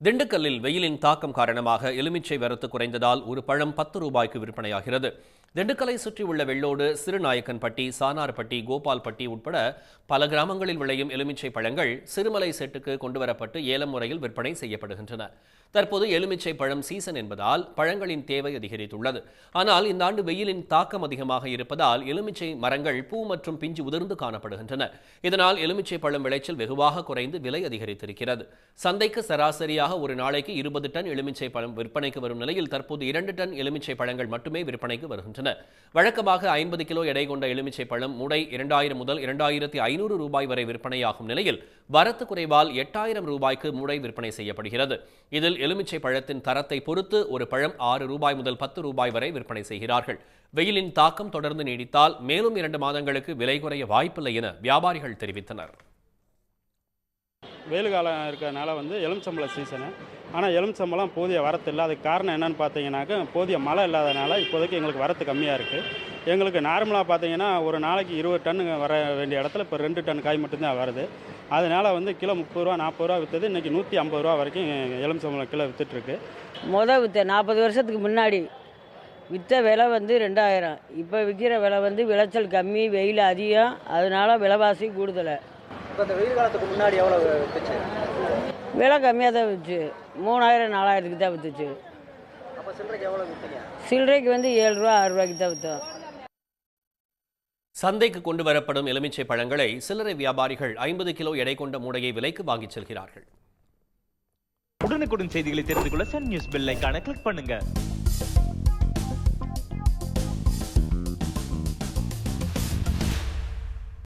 திண்டுக்கல்லில் வெயிலின் தாக்கம் காரணமாக எலுமிச்சை வரத்து குறைந்ததால் ஒரு பழம் 10 ரூபாய்க்கு விற்பனையாகிறது. திண்டுக்கல்லை சுற்றியுள்ள வெள்ளோடு, சிறுநாயக்கன்பட்டி, சானார்பட்டி, கோபால்பட்டி உட்பட பல கிராமங்களில் விளையும் எலுமிச்சை பழங்கள் சிறுமலை செட்டுக்கு கொண்டுவரப்பட்டு ஏலம் முறையில் விற்பனை செய்யப்படுகின்றன. தற்போது எலுமிச்சை பழம் சீசன் என்பதால் பழங்களின் தேவை அதிகரித்துள்ளது. ஆனால் இந்த ஆண்டு வெயிலின் தாக்கம் அதிகமாக இருப்பதால் எலுமிச்சை மரங்கள் பூ மற்றும் பிஞ்சு உதிர்ந்து காணப்படுகின்றன. இதனால் எலுமிச்சை பழம் விளைச்சல் வெகுவாக குறைந்து விலை அதிகரித்திருக்கிறது. சந்தைக்கு சராசரியாக ஒரு நாளைக்கு 20 டன் எலுமிச்சை பழம் விற்பனைக்கு வரும் நிலையில் தற்போது 2 டன் எலுமிச்சை பழங்கள் மட்டுமே விற்பனைக்கு வருகின்றன. வழக்கமாக 50 கிலோ எடை கொண்ட எலுமிச்சை பழம் மூடை 2000 முதல் 2500 ரூபாய் வரை விற்பனையாகும் நிலையில் வரத்து குறைவால் 8000 ரூபாய்க்கு மூடை விற்பனை செய்யப்படுகிறது. இதில் எலுமிச்சை பழத்தின் தரத்தை பொறுத்து ஒரு பழம் 6 ரூபாய் முதல் 10 ரூபாய் வரை விற்பனை செய்கிறார்கள். வெயிலின் தாக்கம் தொடர்ந்து நீடித்தால் மேலும் 2 மாதங்களுக்கு விலை குறைய வாய்ப்பில்லை என வியாபாரிகள் தெரிவித்தனர். வெயில் காலம் இருக்கிறதுனால எலுமிச்சம்பழம் சீசனு. ஆனால் எலுமிச்சம்பழம் போதிய வரத்து இல்லை. அதுக்கு காரணம் என்னென்னு பார்த்தீங்கன்னாக்கா, போதிய மழை இல்லாதனால இப்போதைக்கு எங்களுக்கு வரத்து கம்மியாக இருக்குது. எங்களுக்கு நார்மலாக பார்த்தீங்கன்னா ஒரு நாளைக்கு 20 டன் வர வேண்டிய இடத்துல இப்போ 2 டன் காய் மட்டும்தான் வருது. அதனால் கிலோ 30 ரூபா 40 ரூபா விற்றது இன்றைக்கி 150 ரூபா வரைக்கும் எலுமிச்சம்பழம் கிலோ விற்றுட்ருக்கு. விற்ற 40 வருஷத்துக்கு முன்னாடி விற்ற விலை 2000. இப்போ விற்கிற விலை விளைச்சல் கம்மி, வெயில் அதிகம், அதனால விலைவாசி கூடுதலை. இப்போ இந்த வெயில் காலத்துக்கு முன்னாடி எவ்வளோ விற்றுச்சு? விலை கம்மியாக தான் விற்றுச்சு. 3000 4000க்கு தான் விற்றுச்சு. அப்போ சில்லறைக்கு எவ்வளோ விற்றீங்க? சில்லறைக்கு 7 ரூபா 6 ரூபாய்க்கு தான் விற்றோம். சந்தைக்கு கொண்டு வரப்படும் எலுமிச்சை பழங்களை சில்லறை வியாபாரிகள் 50 கிலோ எடை கொண்ட மூடையை விலைக்கு வாங்கிச் செல்கிறார்கள். உடனுக்குடன் செய்திகளை தெரிந்து கொள்ள சன் நியூஸ் பெல் ஐகானை கிளிக் பண்ணுங்க.